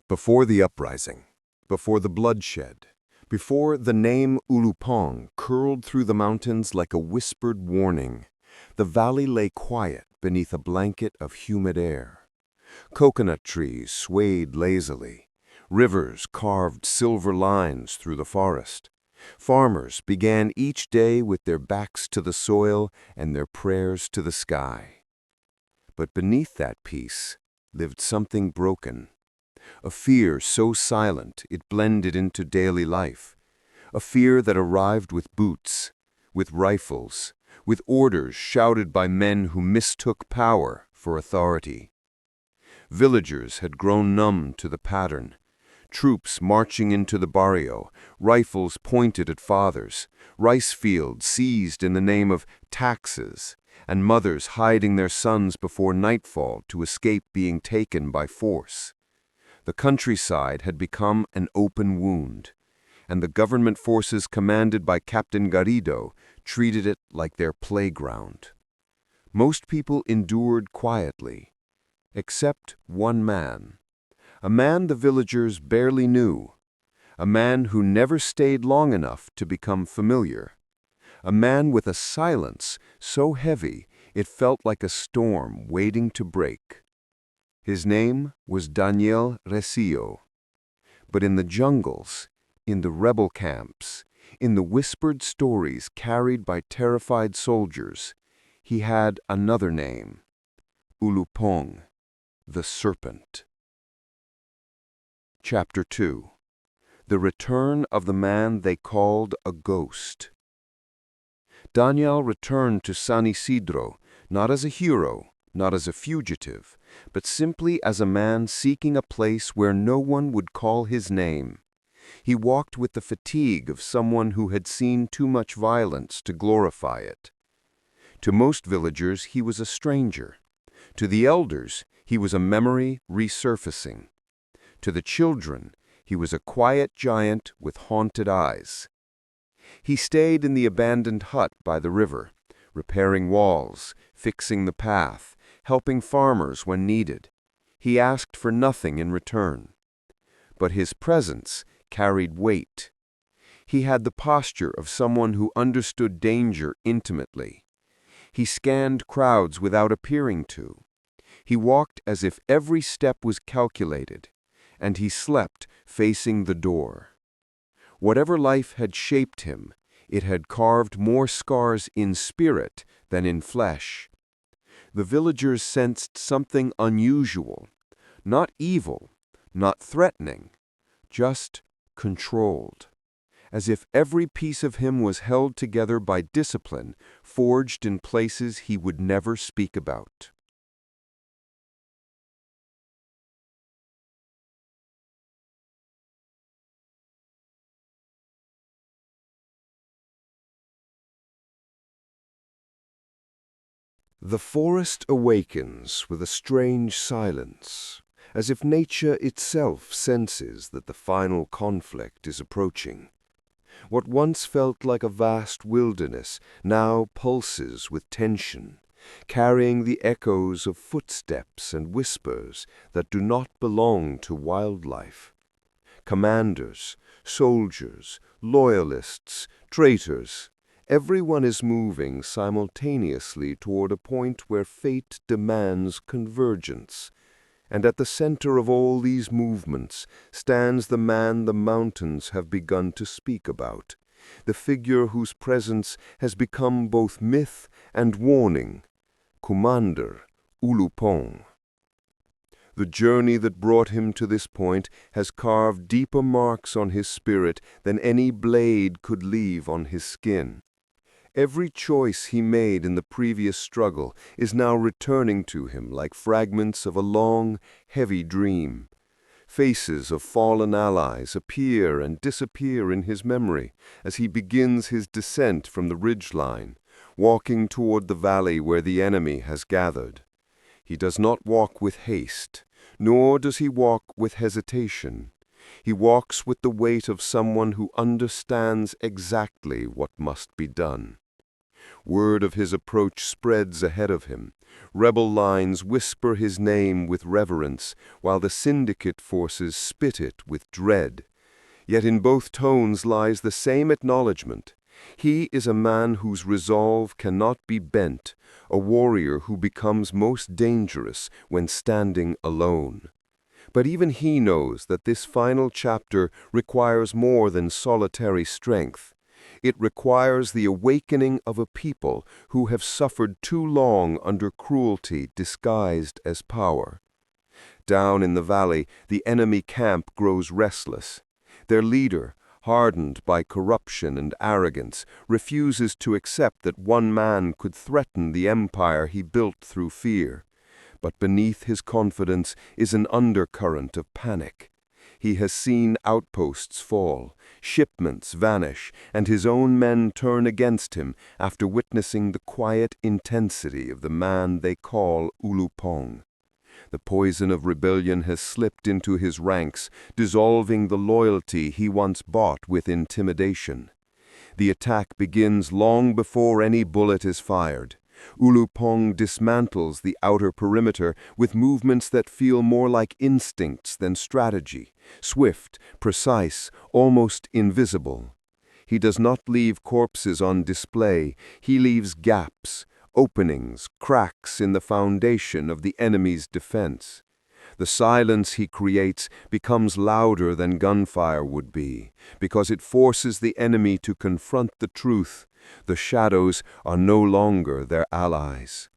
Before the uprising, before the bloodshed, before the name Ulupong curled through the mountains like a whispered warning, the valley lay quiet beneath a blanket of humid air. Coconut trees swayed lazily. Rivers carved silver lines through the forest. Farmers began each day with their backs to the soil and their prayers to the sky. But beneath that peace lived something broken. A fear so silent it blended into daily life. A fear that arrived with boots, with rifles, with orders shouted by men who mistook power for authority. Villagers had grown numb to the pattern. Troops marching into the barrio, rifles pointed at fathers, rice fields seized in the name of taxes, and mothers hiding their sons before nightfall to escape being taken by force. The countryside had become an open wound, and the government forces commanded by Captain Garrido treated it like their playground. Most people endured quietly, except one man, a man the villagers barely knew, a man who never stayed long enough to become familiar, a man with a silence so heavy it felt like a storm waiting to break. His name was Daniel Recio. But in the jungles, in the rebel camps, in the whispered stories carried by terrified soldiers, he had another name, Ulupong, the serpent. Chapter 2. The Return of the Man They Called a Ghost. Daniel returned to San Isidro, not as a hero, not as a fugitive, but simply as a man seeking a place where no one would call his name. He walked with the fatigue of someone who had seen too much violence to glorify it. To most villagers, he was a stranger. To the elders, he was a memory resurfacing. To the children, he was a quiet giant with haunted eyes. He stayed in the abandoned hut by the river, repairing walls, fixing the path, helping farmers when needed. He asked for nothing in return. But his presence carried weight. He had the posture of someone who understood danger intimately. He scanned crowds without appearing to. He walked as if every step was calculated, and he slept facing the door. Whatever life had shaped him, it had carved more scars in spirit than in flesh. The villagers sensed something unusual, not evil, not threatening, just controlled, as if every piece of him was held together by discipline forged in places he would never speak about. The forest awakens with a strange silence, as if nature itself senses that the final conflict is approaching. What once felt like a vast wilderness now pulses with tension, carrying the echoes of footsteps and whispers that do not belong to wildlife. Commanders, soldiers, loyalists, traitors, everyone is moving simultaneously toward a point where fate demands convergence. And at the center of all these movements stands the man the mountains have begun to speak about, the figure whose presence has become both myth and warning, Kumander Ulupong. The journey that brought him to this point has carved deeper marks on his spirit than any blade could leave on his skin. Every choice he made in the previous struggle is now returning to him like fragments of a long, heavy dream. Faces of fallen allies appear and disappear in his memory as he begins his descent from the ridgeline, walking toward the valley where the enemy has gathered. He does not walk with haste, nor does he walk with hesitation. He walks with the weight of someone who understands exactly what must be done. Word of his approach spreads ahead of him. Rebel lines whisper his name with reverence, while the syndicate forces spit it with dread. Yet in both tones lies the same acknowledgment. He is a man whose resolve cannot be bent, a warrior who becomes most dangerous when standing alone. But even he knows that this final chapter requires more than solitary strength. It requires the awakening of a people who have suffered too long under cruelty disguised as power. Down in the valley, the enemy camp grows restless. Their leader, hardened by corruption and arrogance, refuses to accept that one man could threaten the empire he built through fear. But beneath his confidence is an undercurrent of panic. He has seen outposts fall, shipments vanish, and his own men turn against him after witnessing the quiet intensity of the man they call Ulupong. The poison of rebellion has slipped into his ranks, dissolving the loyalty he once bought with intimidation. The attack begins long before any bullet is fired. Ulupong dismantles the outer perimeter with movements that feel more like instincts than strategy, swift, precise, almost invisible. He does not leave corpses on display, he leaves gaps, openings, cracks in the foundation of the enemy's defense. The silence he creates becomes louder than gunfire would be, because it forces the enemy to confront the truth. The shadows are no longer their allies.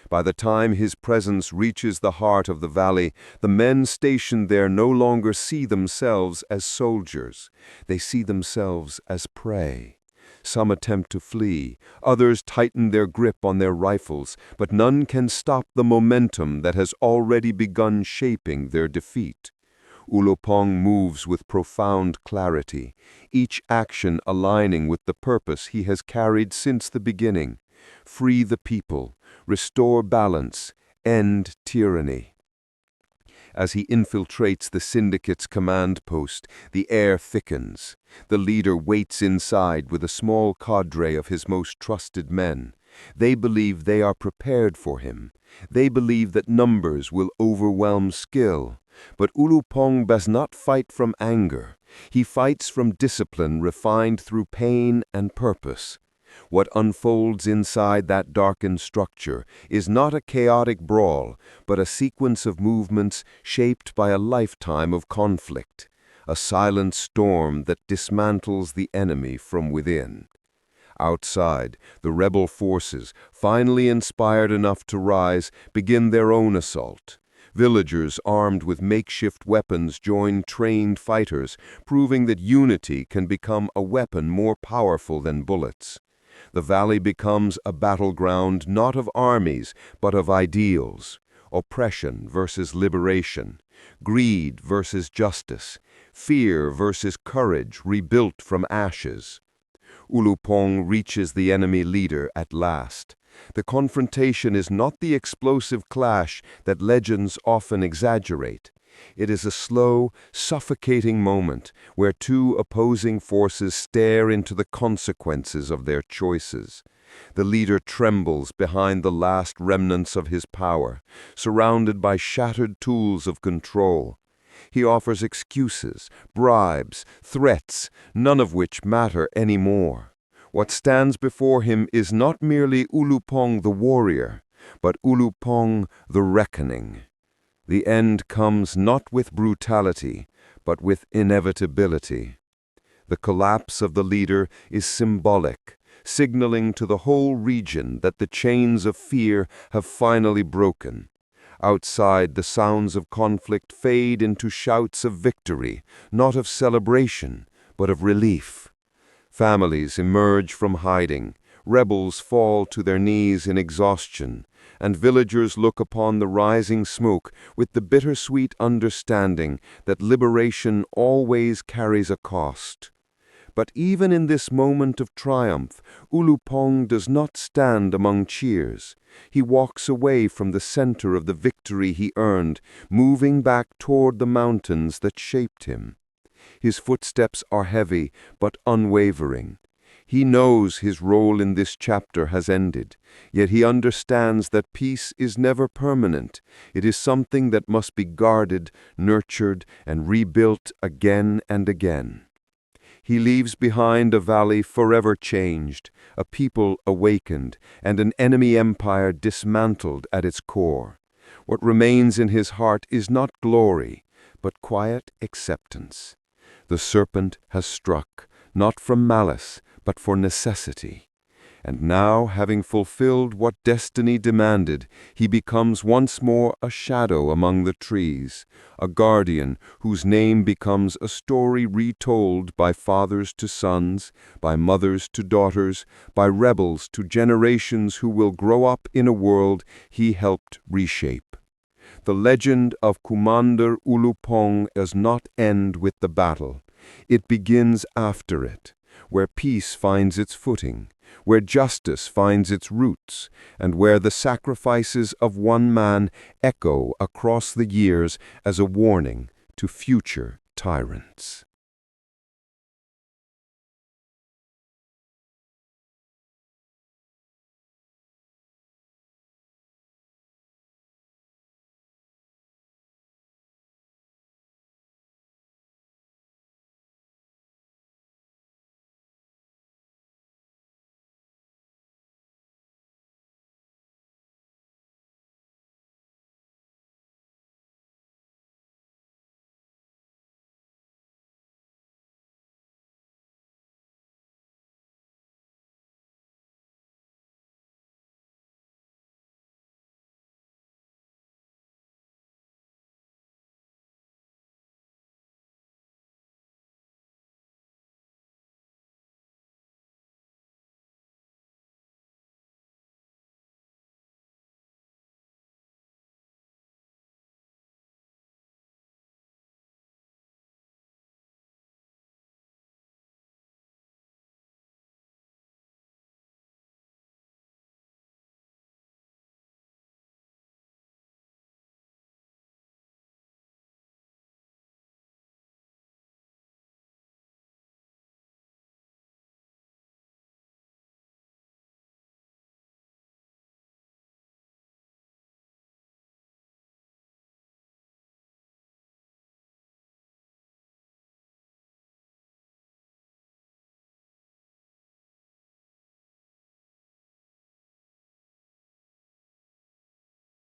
By the time his presence reaches the heart of the valley, the men stationed there no longer see themselves as soldiers. They see themselves as prey. Some attempt to flee, others tighten their grip on their rifles, but none can stop the momentum that has already begun shaping their defeat. Ulupong moves with profound clarity, each action aligning with the purpose he has carried since the beginning: free the people, restore balance, end tyranny. As he infiltrates the syndicate's command post, the air thickens. The leader waits inside with a small cadre of his most trusted men. They believe they are prepared for him. They believe that numbers will overwhelm skill. But Ulupong does not fight from anger. He fights from discipline refined through pain and purpose. What unfolds inside that darkened structure is not a chaotic brawl, but a sequence of movements shaped by a lifetime of conflict, a silent storm that dismantles the enemy from within. Outside, the rebel forces, finally inspired enough to rise, begin their own assault. Villagers armed with makeshift weapons join trained fighters, proving that unity can become a weapon more powerful than bullets. The valley becomes a battleground not of armies, but of ideals: oppression versus liberation, greed versus justice, fear versus courage rebuilt from ashes. Ulupong reaches the enemy leader at last. The confrontation is not the explosive clash that legends often exaggerate. It is a slow, suffocating moment where two opposing forces stare into the consequences of their choices. The leader trembles behind the last remnants of his power, surrounded by shattered tools of control. He offers excuses, bribes, threats, none of which matter anymore. What stands before him is not merely Ulupong the warrior, but Ulupong the reckoning. The end comes not with brutality, but with inevitability. The collapse of the leader is symbolic, signaling to the whole region that the chains of fear have finally broken. Outside, the sounds of conflict fade into shouts of victory, not of celebration, but of relief. Families emerge from hiding, rebels fall to their knees in exhaustion, and villagers look upon the rising smoke with the bittersweet understanding that liberation always carries a cost. But even in this moment of triumph, Ulupong does not stand among cheers. He walks away from the center of the victory he earned, moving back toward the mountains that shaped him. His footsteps are heavy but unwavering. He knows his role in this chapter has ended, yet he understands that peace is never permanent. It is something that must be guarded, nurtured, and rebuilt again and again. He leaves behind a valley forever changed, a people awakened, and an enemy empire dismantled at its core. What remains in his heart is not glory, but quiet acceptance. The serpent has struck, not from malice, but for necessity. And now, having fulfilled what destiny demanded, he becomes once more a shadow among the trees, a guardian whose name becomes a story retold by fathers to sons, by mothers to daughters, by rebels to generations who will grow up in a world he helped reshape. The legend of Kumander Ulupong does not end with the battle. It begins after it, where peace finds its footing, where justice finds its roots, and where the sacrifices of one man echo across the years as a warning to future tyrants.